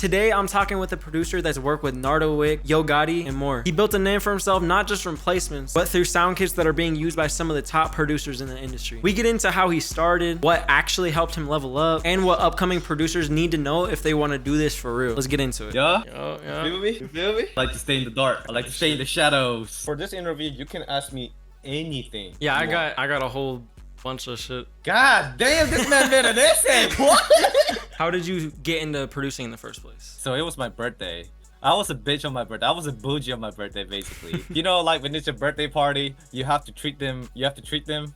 Today, I'm talking with a producer that's worked with Nardo Wick, Yo Gotti, and more. He built a name for himself not just from placements, but through sound kits that are being used by some of the top producers in the industry. We get into how he started, what actually helped him level up, and what upcoming producers need to know if they want to do this for real. Let's get into it. Yeah? Yeah. Feel me? You feel me? I like to stay in the dark. I like to stay in the shadows. For this interview, you can ask me anything. Yeah, I got a whole bunch of shit. God damn, this man made an essay. What? How did you get into producing in the first place? So it was my birthday. I was a bitch on my birthday. I was a bougie on my birthday, basically. You know, like when it's your birthday party, you have to treat them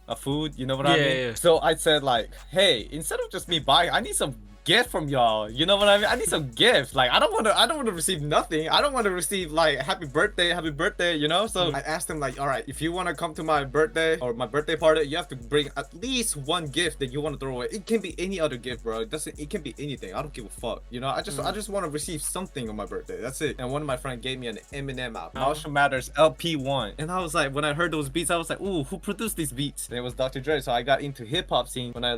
a food. You know what I mean? Yeah. So I said like, hey, instead of just me buying, I need some gift from y'all. You know what I mean? I need some gifts. Like I don't want to receive nothing. I don't want to receive like happy birthday, you know? So I asked him like, all right, if you want to come to my birthday or my birthday party, you have to bring at least one gift that you want to throw away. It can be any other gift, bro. It can be anything. I don't give a fuck. You know, I just want to receive something on my birthday. That's it. And one of my friends gave me an Eminem album, Marshall Mathers LP1. And I was like, when I heard those beats, I was like, ooh, who produced these beats? And it was Dr. Dre. So I got into hip hop scene when I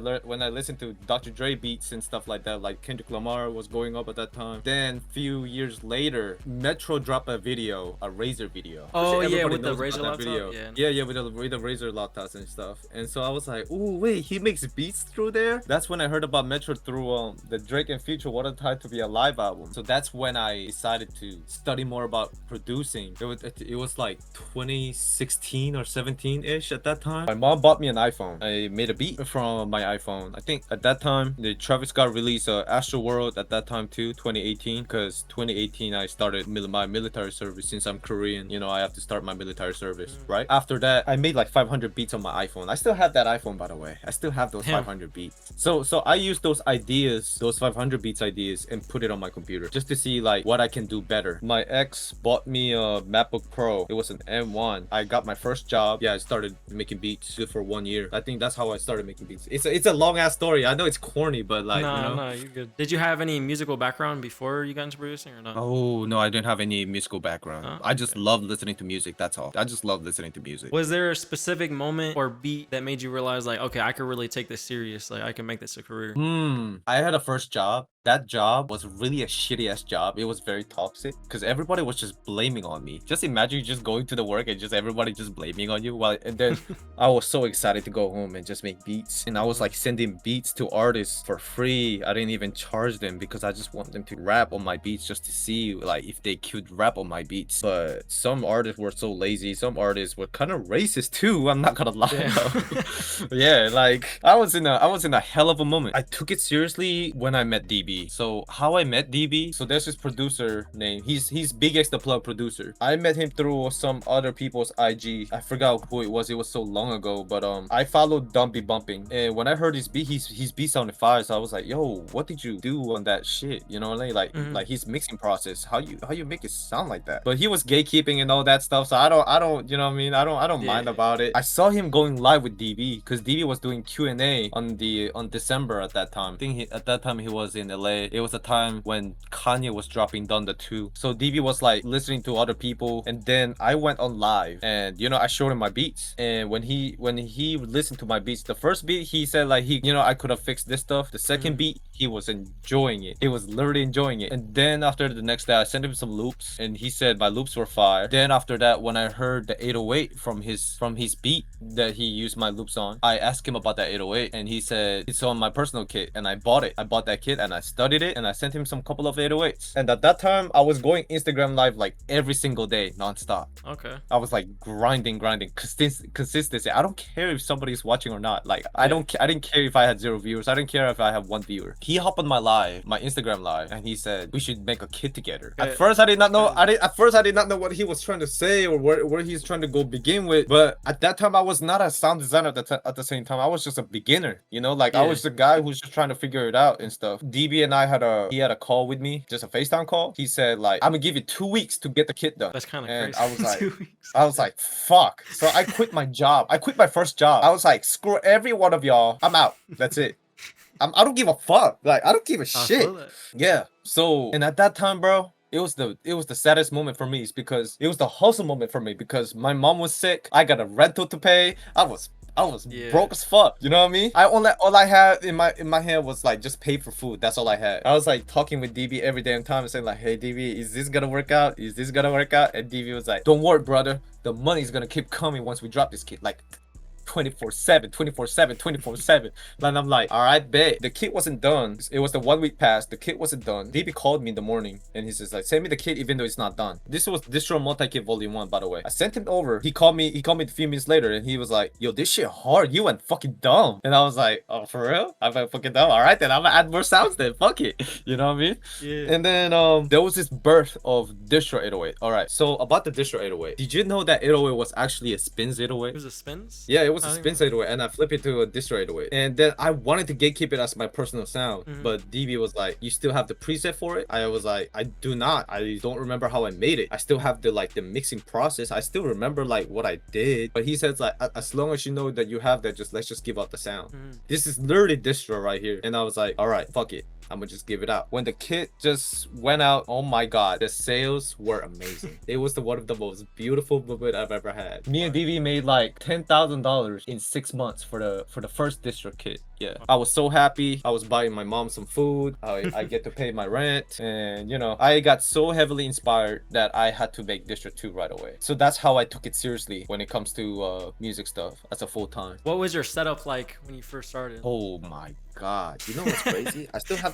listened to Dr. Dre beats and stuff like that. Like Kendrick Lamar was going up at that time. Then few years later, Metro dropped a video, a Razor video. Oh yeah, with the Razor laptop. Yeah, with the Razor laptops and stuff. And so I was like, ooh, wait, he makes beats through there? That's when I heard about Metro through the Drake and Future What a Time to Be Alive album. So that's when I decided to study more about producing. It was like 2016 or 17-ish at that time. My mom bought me an iPhone. I made a beat from my iPhone. I think at that time, the Travis Scott released Astro World at that time too, 2018, because 2018 I started my military service. Since I'm Korean, you know, I have to start my military service, right? After that, I made like 500 beats on my iPhone. I still have that iPhone, by the way. I still have those 500 beats. So I used those ideas, those 500 beats ideas, and put it on my computer just to see like what I can do better. My ex bought me a MacBook Pro. It was an M1. I got my first job. Yeah, I started making beats for 1 year. I think that's how I started making beats. It's a long ass story. I know it's corny, but like, No, you're good. Did you have any musical background before you got into producing or not? Oh no, I didn't have any musical background. I just love listening to music. That's all. I just love listening to music. Was there a specific moment or beat that made you realize like, okay, I could really take this serious. Like I can make this a career? I had a first job. That job was really a shitty ass job. It was very toxic because everybody was just blaming on me. Just imagine you just going to the work and just everybody just blaming on you. And then I was so excited to go home and just make beats. And I was like sending beats to artists for free. I didn't even charge them because I just want them to rap on my beats just to see like if they could rap on my beats. But some artists were so lazy. Some artists were kind of racist too. I'm not gonna lie. Yeah, like I was in a hell of a moment. I took it seriously when I met DB. So how I met DB, so there's this producer name, he's biggest the plug producer. I met him through some other people's IG. I forgot who it was so long ago, but I followed Dumpy Bumping, and when I heard his beat, his beat sounded fire. So I was like, yo, what did you do on that shit? You know what I mean? Like his mixing process, how you make it sound like that? But he was gatekeeping and all that stuff, so I don't you know what I mean, I don't mind about it. I saw him going live with DB because DB was doing Q&A on December at that time. I think at that time he was in LA. It was a time when Kanye was dropping Donda 2. So DB was like listening to other people, and then I went on live and, you know, I showed him my beats. And when he listened to my beats, the first beat he said like I could have fixed this stuff. The second beat, he was enjoying it. He was literally enjoying it. And then after the next day, I sent him some loops and he said my loops were fire. Then after that, when I heard the 808 from his beat that he used my loops on, I asked him about that 808 and he said it's on my personal kit, and I bought it. I bought that kit and I studied it and I sent him some couple of 808s. And at that time, I was going Instagram live like every single day, nonstop. Okay. I was like grinding, consistency. I don't care if somebody's watching or not. Like I didn't care if I had 0 viewers. I didn't care if I have 1 viewer. He hopped on my Instagram live, and he said we should make a kit together. At first, I did not know. At first, I did not know what he was trying to say or where he's trying to go begin with. But at that time, I was not a sound designer at the same time. I was just a beginner. You know, like I was the guy who's just trying to figure it out and stuff. DB and I had a call with me, just a FaceTime call. He said like, I'm gonna give you 2 weeks to get the kit done. That's kind of crazy. And I was like, fuck. So I quit my job. I quit my first job. I was like, screw every one of y'all. I'm out. That's it. I don't give a fuck. Like I don't give a shit. Yeah. So, and at that time, bro, it was the saddest moment for me, is because it was the hustle moment for me, because my mom was sick. I got a rental to pay. I was Yeah. broke as fuck. You know what I mean? All I had in my hand was like just pay for food. That's all I had. I was like talking with DB every damn time and saying like, hey DB, is this gonna work out? Is this gonna work out? And DB was like, don't worry, brother. The money's gonna keep coming once we drop this kit. Like 24/7, 24/7, 24/7. And I'm like, all right, bet. The kit wasn't done. It was the 1 week past. The kit wasn't done. DB called me in the morning and he's just like, send me the kit even though it's not done. This was Distro Multi-Kit Volume 1, by the way. I sent him over. He called me a few minutes later and he was like, yo, this shit hard. You went fucking dumb. And I was like, oh, for real? I went fucking dumb. All right, then I'm gonna add more sounds then. Fuck it. You know what I mean? Yeah. And then there was this birth of Distro 808. All right, so about the Distro 808. Did you know that 808 was actually a spins 808? It was a spins? Yeah, it was a spins 808. And I flip it to a Distro 808. And then I wanted to gatekeep it as my personal sound, but DB was like, you still have the preset for it? I was like, I do not. I don't remember how I made it. I still have the mixing process. I still remember like what I did. But he says like, as long as you know that you have that, let's just give out the sound. This is literally Distro right here. And I was like, all right, fuck it. I'm gonna just give it out. When the kit just went out, oh my god, the sales were amazing. It was one of the most beautiful movement I've ever had. Me and DV made like $10,000 in 6 months for the first Distro kit. Yeah, I was so happy. I was buying my mom some food. I get to pay my rent, and you know, I got so heavily inspired that I had to make Distro 2 right away. So that's how I took it seriously when it comes to music stuff as a full time. What was your setup like when you first started? Oh my god, you know what's crazy?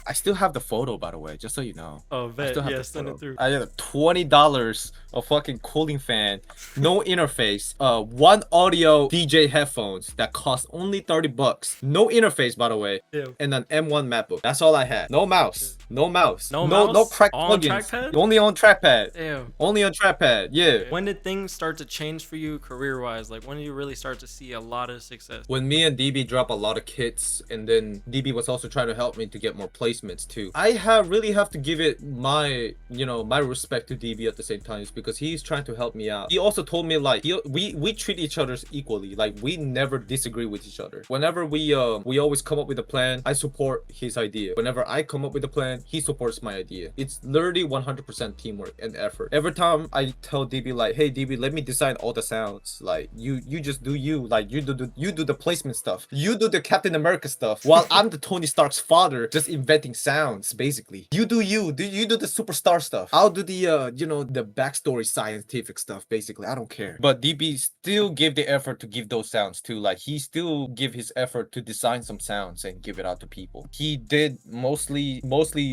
I still have the photo, by the way, just so you know. Oh, bet. Yeah, send it through. I had $20 a fucking cooling fan, no interface, one audio DJ headphones that cost only $30, no interface, by the way. Ew. And an M1 MacBook. That's all I had. No mouse, no mouse, no mouse? no crack On plugins. trackpad? Only on trackpad. Ew. Only on trackpad. Yeah. When did things start to change for you career-wise? Like, when did you really start to see a lot of success? When me and DB drop a lot of kits, and then DB was also trying to help me to get more placements too. I really have to give it my respect to DB at the same time, because he's trying to help me out. He also told me like we treat each other equally. Like we never disagree with each other. Whenever we always come up with a plan, I support his idea. Whenever I come up with a plan, he supports my idea. It's literally 100% teamwork and effort. Every time I tell DB like, hey DB, let me design all the sounds. Like you just do you. Like you do the placement stuff. You do the Captain America stuff, while I'm the Tony Stark's father, just inventing sounds. Basically, you do you do the superstar stuff. I'll do the the backstory scientific stuff. Basically, I don't care. But DB still give the effort to give those sounds too. Like he still give his effort to design some sounds and give it out to people. He did mostly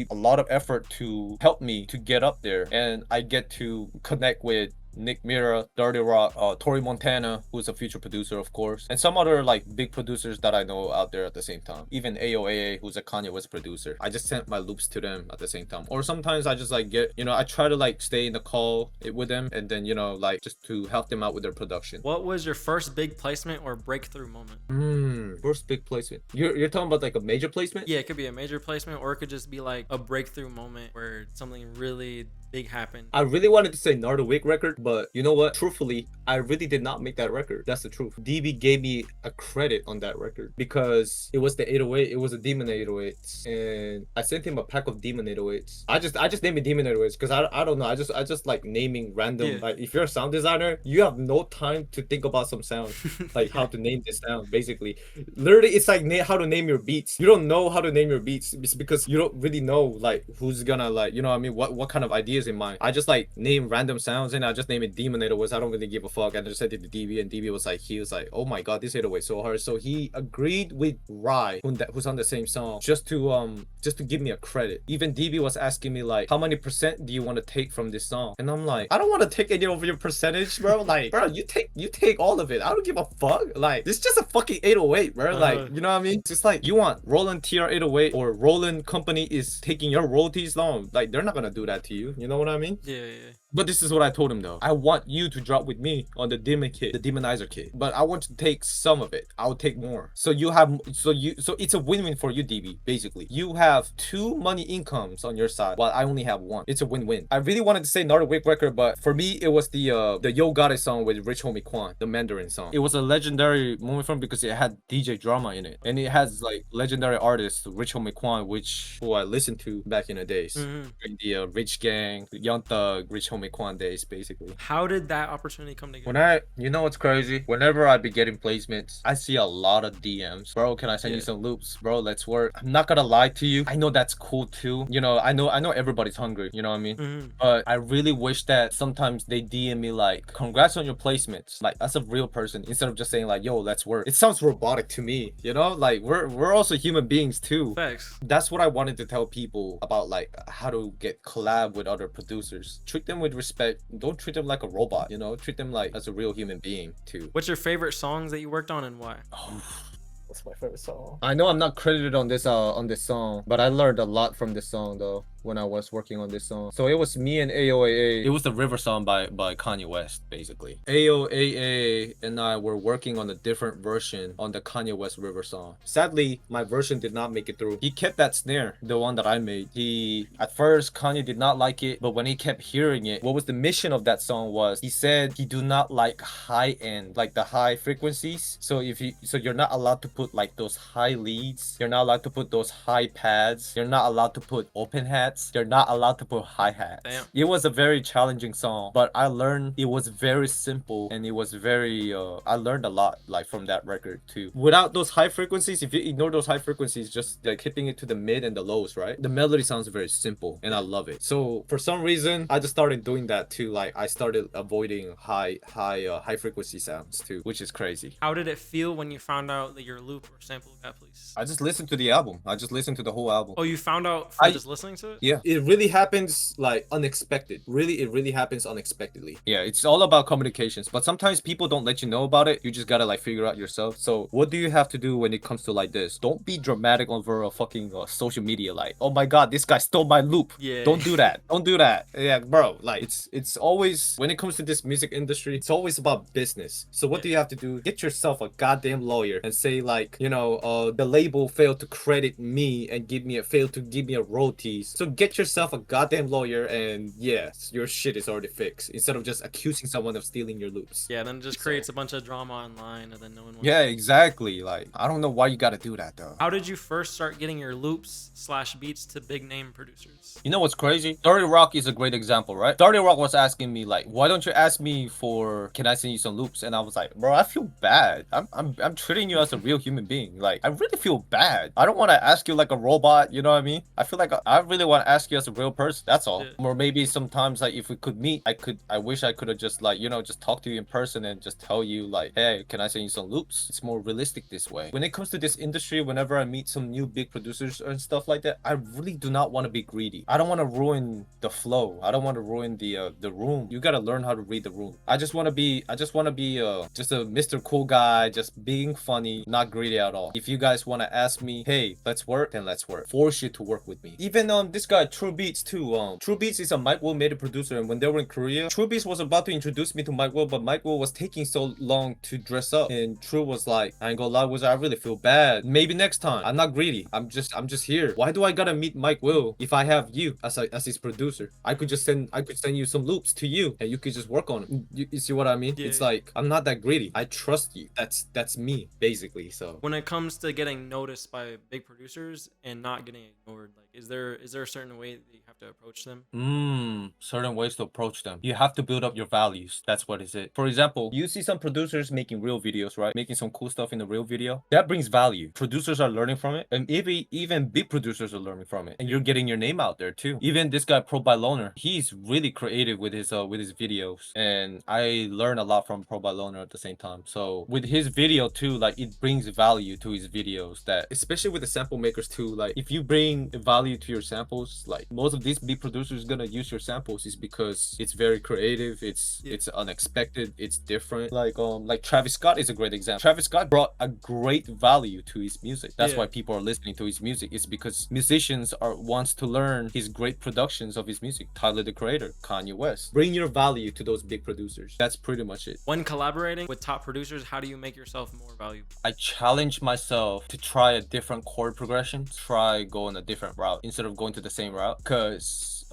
a lot of effort to help me to get up there, and I get to connect with Nick Mira, Dirty Rock, Tori Montana, who's a future producer, of course, and some other like big producers that I know out there at the same time. Even AOAA, who's a Kanye West producer. I just sent my loops to them at the same time. Or sometimes I just like get, I try to like stay in the call with them, and then like just to help them out with their production. What was your first big placement or breakthrough moment? First big placement. You're talking about like a major placement? Yeah, it could be a major placement, or it could just be like a breakthrough moment where something really big happened. I really wanted to say Nardo Wick record, but you know what? Truthfully, I really did not make that record. That's the truth. DB gave me a credit on that record because it was the 808. It was a Demon 808s, and I sent him a pack of Demon 808s. I just named it Demon 808s because I don't know. I just like naming random. Yeah. Like if you're a sound designer, you have no time to think about some sound, like how to name this sound. Basically, literally, it's like how to name your beats. You don't know how to name your beats because you don't really know like who's gonna like what kind of ideas in mind. I just like name random sounds and I just name it Demon 808s. I don't really give a fuck. And I just sent it to DB, and DB was like, oh my god, this 808 so hard. So he agreed with Rai, who's on the same song, just to give me a credit. Even DB was asking me like, how many percent do you want to take from this song? And I'm like, I don't want to take any of your percentage, bro. Like, bro, you take all of it. I don't give a fuck. Like, this is just a fucking 808, bro. Like, you know what I mean? It's just like, you want Roland TR 808 or Roland Company is taking your royalties long. Like, they're not gonna do that to you. You know what I mean? Yeah. But this is what I told him though. I want you to drop with me on the Demon kit, the Demonizer kit. But I want to take some of it. I'll take more. So it's a win-win for you, DB. Basically, you have 2 money incomes on your side, while I only have 1. It's a win-win. I really wanted to say Nardo Wick record, but for me, it was the Yo Gotti song with Rich Homie Quan, the Mandarin song. It was a legendary moment for me because it had DJ drama in it, and it has like legendary artists, Rich Homie Quan, who I listened to back in the days, during the Rich Gang, thing. Young Thug, Rich Homie Quan days, basically. How did that opportunity come together? You know what's crazy? Whenever I be getting placements, I see a lot of DMs. Bro, can I send you some loops? Bro, let's work. I'm not gonna lie to you. I know that's cool too. You know, I know everybody's hungry. You know what I mean? But I really wish that sometimes they DM me like, congrats on your placements. Like, as a real person, instead of just saying like, yo, let's work. It sounds robotic to me. You know, like we're also human beings too. Facts. That's what I wanted to tell people about, like how to get collab with other producers. Treat them with respect. Don't treat them like a robot. You know, treat them like as a real human being too. What's your favorite songs that you worked on and why? What's my favorite song? I know I'm not credited on this song, but I learned a lot from this song though when I was working on this song. So it was me and AOAA. It was the River song by Kanye West, basically. AOAA and I were working on a different version on the Kanye West River song. Sadly, my version did not make it through. He kept that snare, the one that I made. At first, Kanye did not like it, but when he kept hearing it, what was the mission of that song was, he said he do not like high end, like the high frequencies. So you're not allowed to put like those high leads. You're not allowed to put those high pads. You're not allowed to put open hats. You're not allowed to put hi-hats. Damn. It was a very challenging song, but I learned it was very simple and it was very I learned a lot like from that record too. Without those high frequencies, if you ignore those high frequencies, just like hitting it to the mid and the lows, right? The melody sounds very simple and I love it. So for some reason, I just started doing that too. Like I started avoiding high frequency sounds too, which is crazy. How did it feel when you found out that your loop or sample got released? I just listened to the album. I just listened to the whole album. Oh, you found out from just listening to it? Yeah, it really happens like unexpected. It really happens unexpectedly. Yeah, it's all about communications, but sometimes people don't let you know about it. You just gotta like figure out yourself. So what do you have to do when it comes to like this? Don't be dramatic over a fucking social media like, oh my god, this guy stole my loop. Yeah. Don't do that. Don't do that. Yeah, bro, like it's always, when it comes to this music industry, it's always about business. So what do you have to do? Get yourself a goddamn lawyer and say like, you know, the label failed to credit me and failed to give me a royalties. So get yourself a goddamn lawyer and yes, your shit is already fixed, instead of just accusing someone of stealing your loops. Yeah, then it just creates a bunch of drama online and then no one wants Yeah, exactly. Like, I don't know why you gotta do that though. How did you first start getting your loops / beats to big name producers? You know what's crazy? Dirty Rock is a great example, right? Dirty Rock was asking me like, why don't you ask me for, can I send you some loops? And I was like, bro, I feel bad. I'm treating you as a real human being. Like, I really feel bad. I don't want to ask you like a robot, you know what I mean? I feel like I really want to ask you as a real person. That's all. Yeah. Or maybe sometimes like if we could meet, I wish I could have just like, you know, just talk to you in person and just tell you like, hey, can I send you some loops? It's more realistic this way. When it comes to this industry, whenever I meet some new big producers and stuff like that, I really do not want to be greedy. I don't want to ruin the flow. I don't want to ruin the room. You gotta learn how to read the room. I just want to be just a Mr. Cool guy, just being funny, not greedy at all. If you guys want to ask me, hey, let's work, then let's work. Force you to work with me. Even this guy True Beats too. True Beats is a Mike Will made a producer, and when they were in Korea, True Beats was about to introduce me to Mike Will, but Mike Will was taking so long to dress up, and True was like, I ain't gonna lie, I really feel bad. Maybe next time. I'm not greedy. I'm just here. Why do I gotta meet Mike Will if I have you as his producer? I could send you some loops to you, and you could just work on them. You see what I mean? Yeah. It's like, I'm not that greedy. I trust you. That's me basically. So when it comes to getting noticed by big producers and not getting ignored, like is there a certain way that you have to approach them? Certain ways to approach them. You have to build up your values. That's what is it. For example, you see some producers making real videos, right? Making some cool stuff in the real video. That brings value. Producers are learning from it, and even big producers are learning from it. And you're getting your name out there too. Even this guy Pro by Loner, he's really creative with his videos, and I learn a lot from Pro by Loner at the same time. So with his video too, like it brings value to his videos, that especially with the sample makers too, like if you bring value to your samples, like most of these big producers gonna use your samples is because it's very creative, it's unexpected, it's different. Like Travis Scott is a great example. Travis Scott brought a great value to his music. That's why people are listening to his music. It's because musicians wants to learn his great productions of his music. Tyler the Creator, Kanye West. Bring your value to those big producers. That's pretty much it. When collaborating with top producers, how do you make yourself more valuable? I challenge myself to try a different chord progression, try going a different route instead of going to the same route, because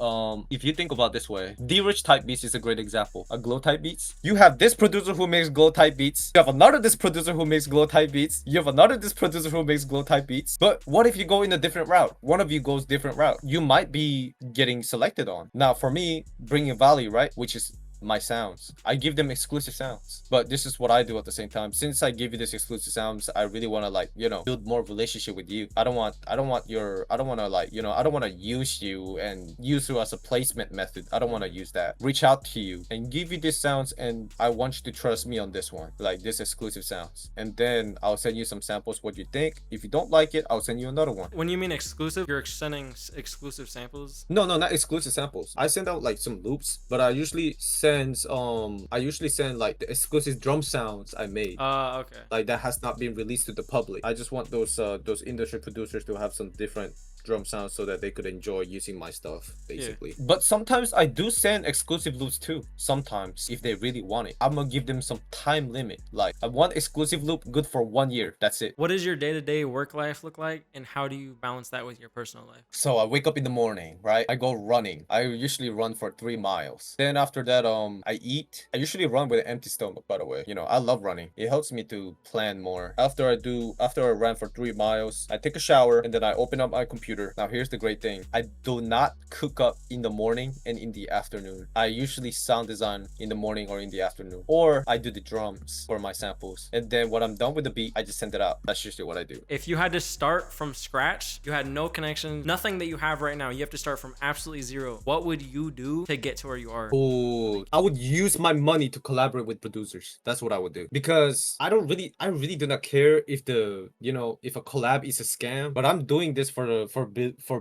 if you think about this way, D-Rich type beats is a great example. A glow type beats. You have this producer who makes glow type beats. You have another this producer who makes glow type beats. You have another this producer who makes glow type beats. But what if you go in a different route? One of you goes different route. You might be getting selected on. Now for me, bringing value, right? Which is my sounds. I give them exclusive sounds. But this is what I do at the same time. Since I give you this exclusive sounds, I really want to, like, you know, build more relationship with you. I don't want to, like, you know, I don't want to use you and use you as a placement method. I don't want to use that. Reach out to you and give you these sounds, and I want you to trust me on this one, like this exclusive sounds. And then I'll send you some samples, what you think. If you don't like it, I'll send you another one. When you mean exclusive, you're sending exclusive samples? No, not exclusive samples. I send out like some loops, but I usually send like the exclusive drum sounds I made. Okay. Like that has not been released to the public. I just want those industry producers to have some different drum sounds so that they could enjoy using my stuff, basically. Yeah. But sometimes I do send exclusive loops too. Sometimes if they really want it, I'm gonna give them some time limit. Like I want exclusive loop good for 1 year. That's it. What does your day-to-day work life look like, and how do you balance that with your personal life? So I wake up in the morning, right? I go running. I usually run for 3 miles. Then after that, I eat. I usually run with an empty stomach, by the way. You know, I love running. It helps me to plan more. After I ran for 3 miles, I take a shower, and then I open up my computer. Now here's the great thing. I do not cook up in the morning and in the afternoon. I usually sound design in the morning or in the afternoon. Or I do the drums for my samples. And then when I'm done with the beat, I just send it out. That's usually what I do. If you had to start from scratch, you had no connection, nothing that you have right now, you have to start from absolutely zero. What would you do to get to where you are? Oh, I would use my money to collaborate with producers. That's what I would do. Because I really do not care if if a collab is a scam, but I'm doing this for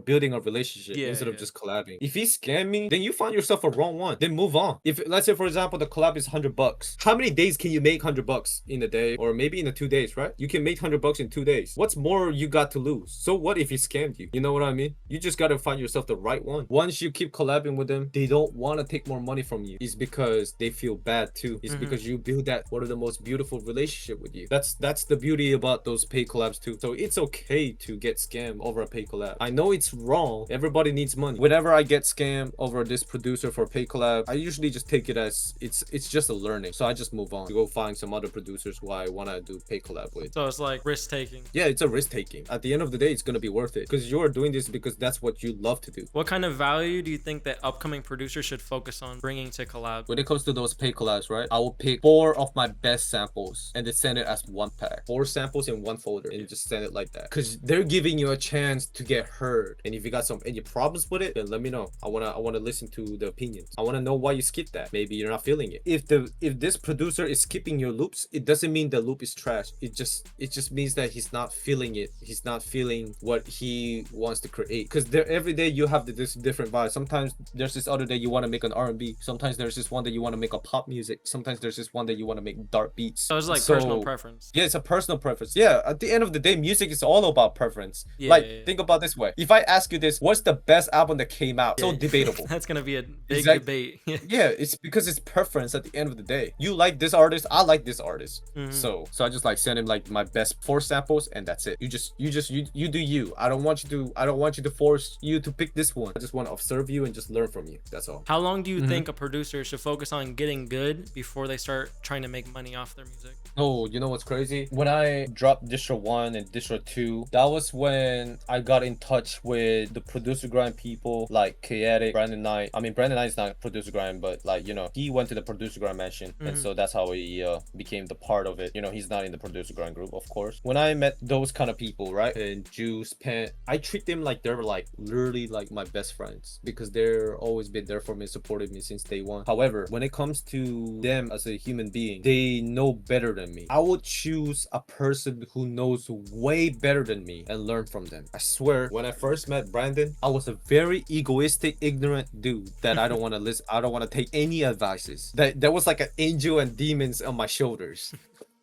building a relationship instead of just collabing. If he scam me, then you find yourself a wrong one. Then move on. If let's say for example the collab is $100, how many days can you make $100 in a day, or maybe in a 2 days, right? You can make $100 in 2 days. What's more you got to lose? So what if he scammed you? You know what I mean? You just gotta find yourself the right one. Once you keep collabing with them, they don't want to take more money from you. It's because they feel bad too. It's because you build that one of the most beautiful relationship with you. That's the beauty about those pay collabs too. So it's okay to get scammed over a pay collab. I know it's wrong. Everybody needs money. Whenever I get scammed over this producer for pay collab, I usually just take it as it's just a learning. So I just move on to go find some other producers who I want to do pay collab with. So it's like risk taking. Yeah, it's a risk taking. At the end of the day, it's gonna be worth it because you're doing this because that's what you love to do. What kind of value do you think that upcoming producers should focus on bringing to collab? When it comes to those pay collabs, right? I will pick 4 of my best samples and then send it as 1 pack. 4 samples in 1 folder and just send it like that. Because they're giving you a chance to get heard. And if you got any problems with it, then let me know. I wanna listen to the opinions. I wanna know why you skipped that. Maybe you're not feeling it. If this producer is skipping your loops, it doesn't mean the loop is trash. It just means that he's not feeling it. He's not feeling what he wants to create. Because every day you have this different vibe. Sometimes there's this other day you want to make an R&B. Sometimes there's this one that you want to make a pop music. Sometimes there's this one that you want to make dark beats. So it's like personal preference. Yeah, it's a personal preference. Yeah, at the end of the day, music is all about preference. Yeah, think about this way. If I ask you this, what's the best album that came out? So debatable. That's gonna be a big debate. Yeah, it's because it's preference at the end of the day. You like this artist, I like this artist. So I just like send him like my best 4 samples and that's it. You do you. I don't want you to force you to pick this one. I just want to observe you and just learn from you. That's all. How long do you think a producer should focus on getting good before they start trying to make money off their music? Oh, you know what's crazy? When I dropped DISTRA 1 and DISTRA 2, that was when I got in touch with the producer grind people like Chaotic, Brandon Knight. I mean, Brandon Knight is not producer grind, but like, you know, he went to the producer grind mansion. And so that's how he became the part of it. You know, he's not in the producer grind group, of course. When I met those kind of people, right? And Juice, Pen, I treat them like they're like literally like my best friends because they're always been there for me, supported me since day one. However, when it comes to them as a human being, they know better than me. I would choose a person who knows way better than me and learn from them. I swear, when I first met Brandon, I was a very egoistic, ignorant dude that I don't want to listen. I don't want to take any advices. That there was like an angel and demons on my shoulders.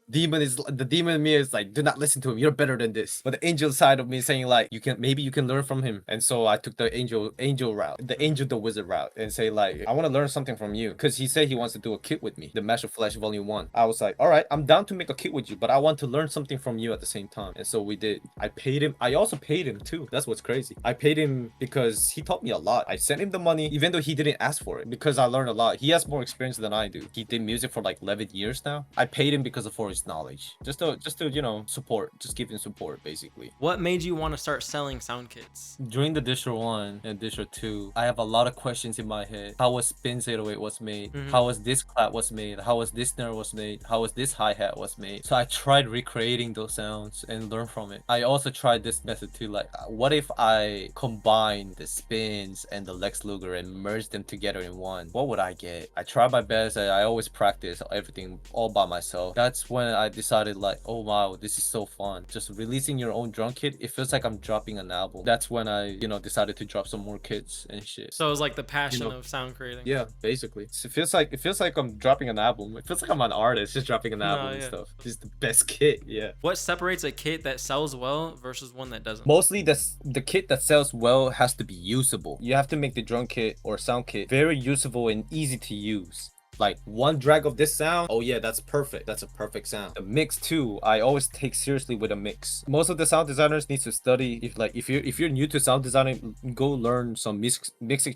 the demon in me is like, do not listen to him. You're better than this. But the angel side of me is saying like, maybe you can learn from him. And so I took the angel route, the wizard route, and say like, I want to learn something from you, because he said he wants to do a kit with me, the Mesh of Flesh Volume 1. I was like, all right, I'm down to make a kit with you, but I want to learn something from you at the same time. And so we did. I paid him. I also paid him too. That's what's crazy. I paid him because he taught me a lot. I sent him the money, even though he didn't ask for it, because I learned a lot. He has more experience than I do. He did music for like 11 years now. I paid him because of for his knowledge, just to you know, support, just give him support basically. What made you want to start selling sound kits? During the DISTRA 1 and DISTRA 2, I have a lot of questions in my head. How was Spins 808 was made? How was this clap was made? How was this snare was made? How was this hi-hat was made? So I tried recreating those sounds and learn from it. I also tried this method too, like what if I combine the spins and the Lex Luger and merge them together in one? What would I get? I tried my best. I always practice everything all by myself. That's when I decided like, oh wow, this is so fun. Just releasing your own drum kit, it feels like I'm dropping an album. That's when I, you know, decided to drop some more kits and shit. So it was like the passion of sound creating. Yeah, basically. It feels like I'm dropping an album. It feels like I'm an artist just dropping an album and stuff. It's the best kit. Yeah. What separates a kit that sells well versus one that doesn't? Mostly the kit that sells well has to be usable. You have to make the drum kit or sound kit very usable and easy to use. Like one drag of this sound, oh yeah, that's perfect. That's a perfect sound. The mix too, I always take seriously with a mix. Most of the sound designers need to study. If you're new to sound designing, go learn some mixing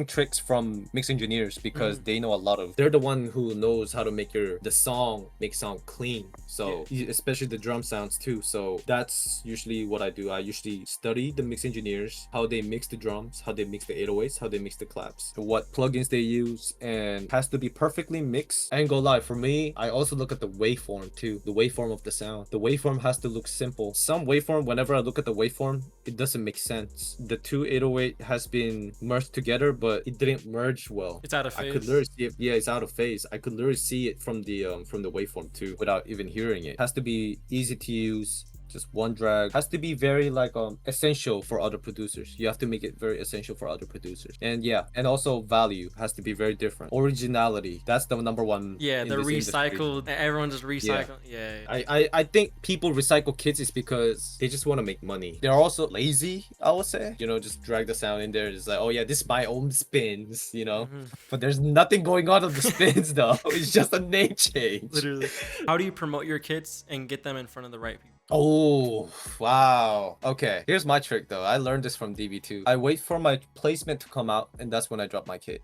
tricks from mix engineers, because they know a lot of. They're the one who knows how to make the song make sound clean. So especially the drum sounds too. So that's usually what I do. I usually study the mix engineers, how they mix the drums, how they mix the 808s, how they mix the claps, what plugins they use, and has to be perfectly mixed. And go live. For me, I also look at the waveform too, the waveform of the sound. The waveform has to look simple. Some waveform, whenever I look at the waveform, it doesn't make sense. The two 808 has been merged together, but it didn't merge well. It's out of phase. I could literally see it. Yeah, it's out of phase. I could literally see it from the waveform too, without even hearing it. It has to be easy to use. Just one drag. Has to be very like essential for other producers. You have to make it very essential for other producers. And yeah, and also value has to be very different. Originality, that's the number one. Yeah, the recycled industry. Everyone just recycle. Yeah. I think people recycle kits is because they just want to make money. They're also lazy, I would say. You know, just drag the sound in there. It's like, oh yeah, this is my own spins, you know. But there's nothing going on with the spins though. It's just a name change. Literally. How do you promote your kits and get them in front of the right people? Oh, wow. Okay, here's my trick though. I learned this from DB2. I wait for my placement to come out, and that's when I drop my kit.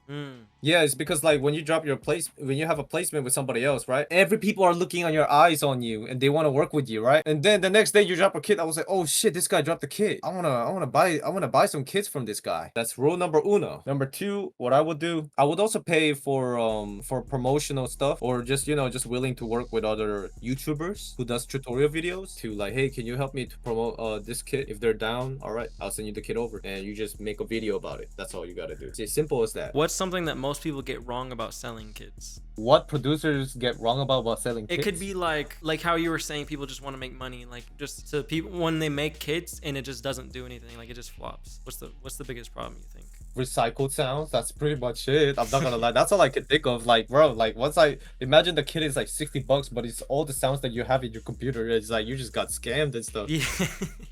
Yeah, it's because like when you have a placement with somebody else, right? Every people are looking on your eyes on you, and they want to work with you, right? And then the next day you drop a kit. I was like, oh shit, this guy dropped a kit. I wanna buy some kits from this guy. That's rule number uno. Number two, what I would do, I would also pay for promotional stuff, or just, you know, just willing to work with other YouTubers who does tutorial videos to like, hey, can you help me to promote this kit? If they're down, all right, I'll send you the kit over, and you just make a video about it. That's all you gotta do. It's as simple as that. What's something that most people get wrong about selling kits? What producers get wrong about selling kits? It could be like how you were saying, people just want to make money, like just to people when they make kits and it just doesn't do anything, like it just flops. What's the biggest problem you think? Recycled sounds. That's pretty much it. I'm not gonna lie, that's all I can think of. Like, bro, like once I imagine the kit is like $60, but it's all the sounds that you have in your computer. It's like you just got scammed and stuff. Yeah.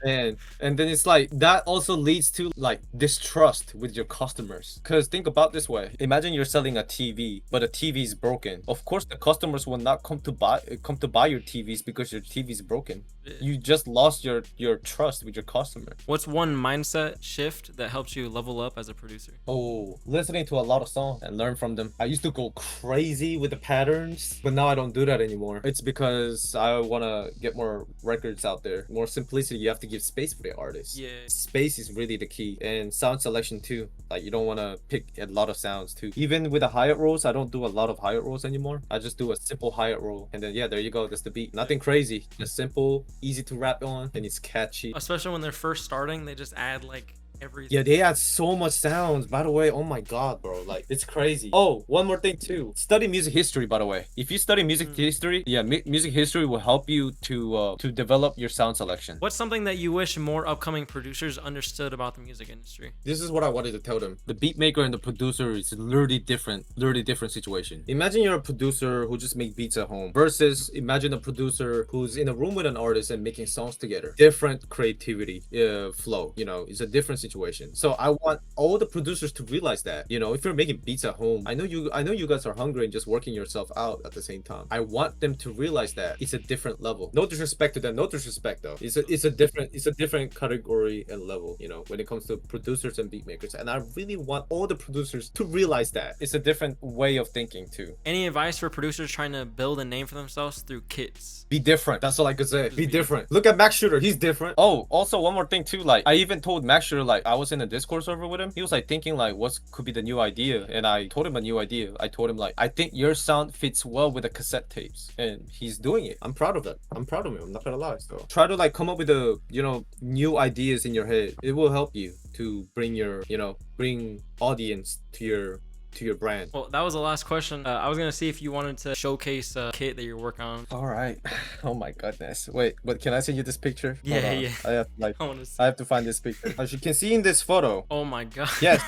And then it's like that also leads to like distrust with your customers. Because think about this way: imagine you're selling a TV, but a TV is broken. Of course, the customers will not come to buy your TVs because your TV is broken. You just lost your trust with your customer. What's one mindset shift that helps you level up as a producer? Oh, listening to a lot of songs and learn from them. I used to go crazy with the patterns, but now I don't do that anymore. It's because I want to get more records out there. More simplicity. You have to give space for the artist. Yeah. Space is really the key. And sound selection too. Like you don't want to pick a lot of sounds too. Even with the hi-hat rolls, I don't do a lot of hi-hat rolls anymore. I just do a simple hi-hat roll. And then yeah, there you go. That's the beat. Nothing crazy. Just simple, easy to rap on, and it's catchy. Especially when they're first starting, they just add like everything. Yeah, they add so much sounds. By the way, oh my god, bro, like it's crazy. Oh, one more thing too. Study music history. By the way, if you study music history, yeah, music history will help you to develop your sound selection. What's something that you wish more upcoming producers understood about the music industry? This is what I wanted to tell them. The beat maker and the producer is literally different situation. Imagine you're a producer who just make beats at home versus imagine a producer who's in a room with an artist and making songs together. Different creativity flow, you know, it's a different situation. So I want all the producers to realize that, you know, if you're making beats at home, I know you guys are hungry and just working yourself out at the same time. I want them to realize that it's a different level. No disrespect to them, no disrespect though. It's a different category and level, you know, when it comes to producers and beat makers. And I really want all the producers to realize that it's a different way of thinking too. Any advice for producers trying to build a name for themselves through kits? Be different. That's all I could say. Be different. Look at Max Shooter. He's different. Oh, also one more thing too. Like I even told Max Shooter, like I was in a Discord server with him. He was like thinking like what could be the new idea, and I told him a new idea. I told him like I think your sound fits well with the cassette tapes, and he's doing it. I'm proud of that. I'm proud of him. I'm not gonna lie. So try to like come up with the new ideas in your head. It will help you to bring your bring audience to your brand. Well, that was the last question. I was gonna see if you wanted to showcase a kit that you're working on. All right. Oh my goodness. Wait, but can I send you this picture? Yeah, yeah. I have to find this picture. As you can see in this photo. Oh my god. Yes.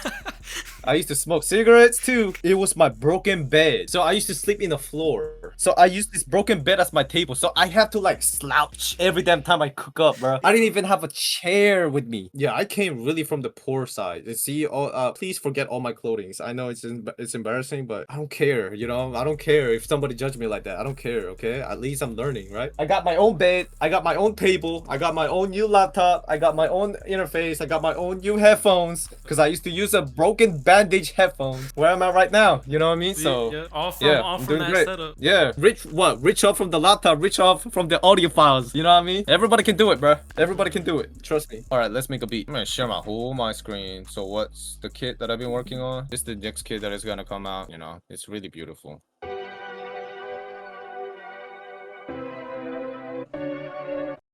I used to smoke cigarettes too. It was my broken bed. So I used to sleep in the floor. So I used this broken bed as my table. So I have to like slouch every damn time I cook up, bro. I didn't even have a chair with me. Yeah, I came really from the poor side. See, please forget all my clothing. I know it's embarrassing, but I don't care, you know? I don't care if somebody judge me like that. I don't care, okay? At least I'm learning, right? I got my own bed. I got my own table. I got my own new laptop. I got my own interface. I got my own new headphones because I used to use a broken bandage headphones. Where am I right now? You know what I mean? So yeah, all from that great. setup. Yeah, rich off from the laptop, rich off from the audio files. You know what I mean? Everybody can do it, bro. Everybody can do it. Trust me. All right, let's make a beat. I'm gonna share my whole screen. So what's the kit that I've been working on? This is the next kit that is gonna come out. You know, it's really beautiful.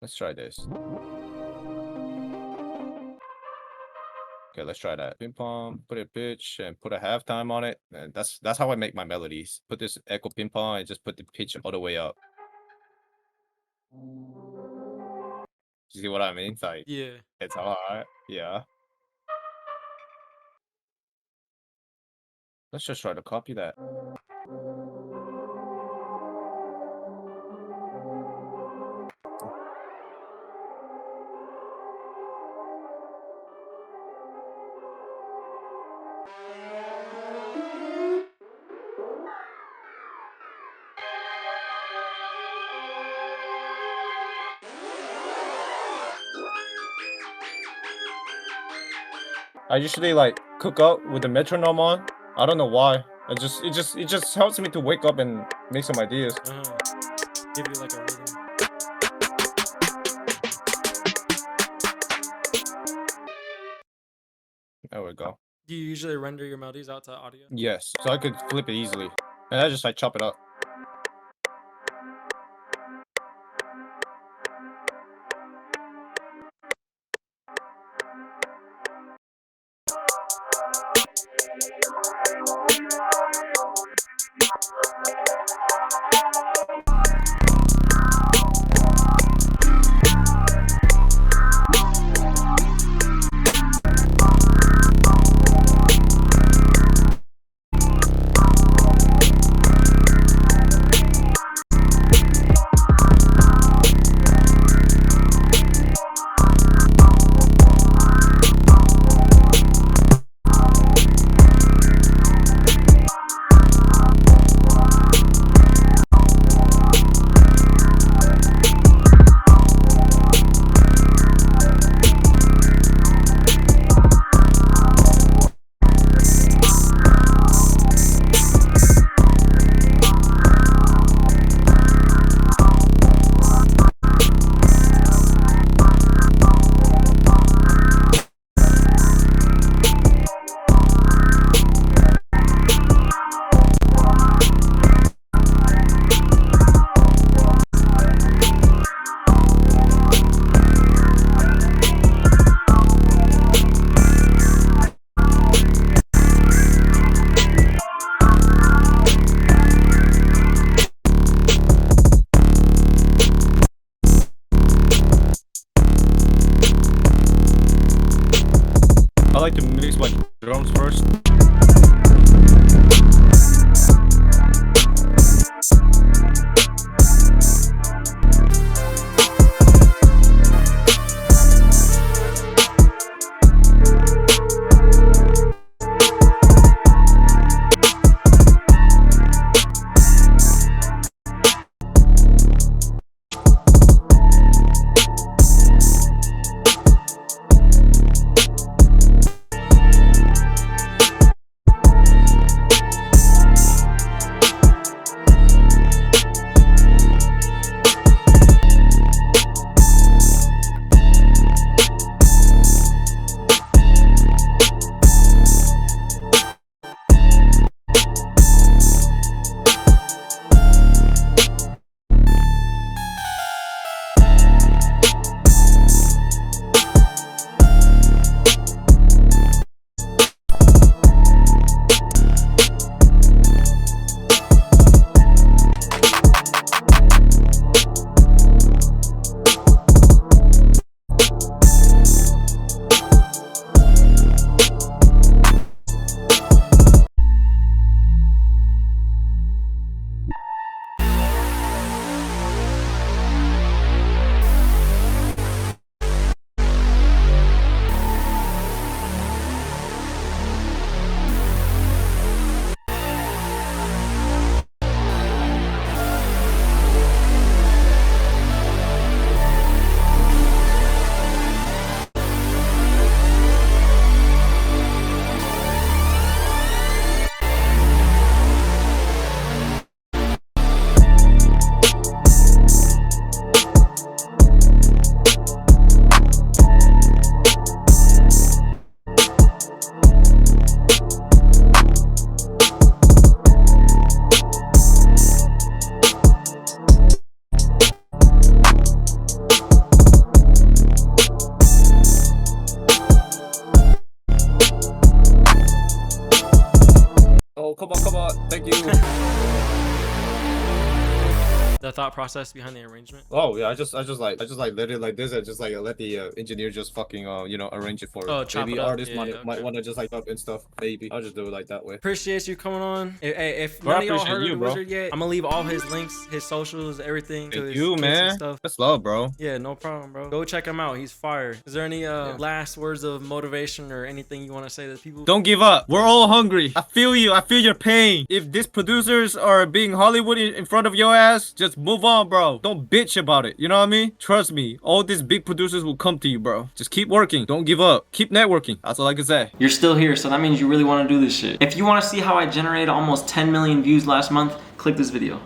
Let's try this. Okay, let's try that. Ping pong, put a pitch and put a halftime on it. And that's how I make my melodies. Put this echo ping pong and just put the pitch all the way up. You see what I mean? It's like, yeah, it's hard. Yeah. Let's just try to copy that. I usually like cook up with the metronome on. I don't know why. It just helps me to wake up and make some ideas. Give you like a rhythm. There we go. Do you usually render your melodies out to audio? Yes, so I could flip it easily. And I just like chop it up. like to mix my drums first. Oh, come on. Thank you. The thought process behind the arrangement. Oh yeah, I just like let it like this and just like let the engineer just fucking you know, arrange it for Oh, it. chop Maybe it up. artists Yeah, might okay. want to just like up and stuff. Maybe I'll just do it like that way. Appreciate you coming on. Hey, if Bro, I none of y'all appreciate heard you, of the bro. Wizard yet, I'm gonna leave all his links, his socials, everything to Thank his you, kits man. and stuff. That's love, bro. Yeah, no problem, bro. Go check him out. He's fire. Is there any last words of motivation or anything you want to say to the people? Don't give up. We're all hungry. I feel you. I feel your pain. If these producers are being Hollywood in front of your ass, just move on, bro. Don't bitch about it. You know what I mean? Trust me. All these big producers will come to you, bro. Just keep working. Don't give up. Keep networking. That's all I can say. You're still here, so that means you really want to do this shit. If you want to see how I generated almost 10 million views last month, click this video.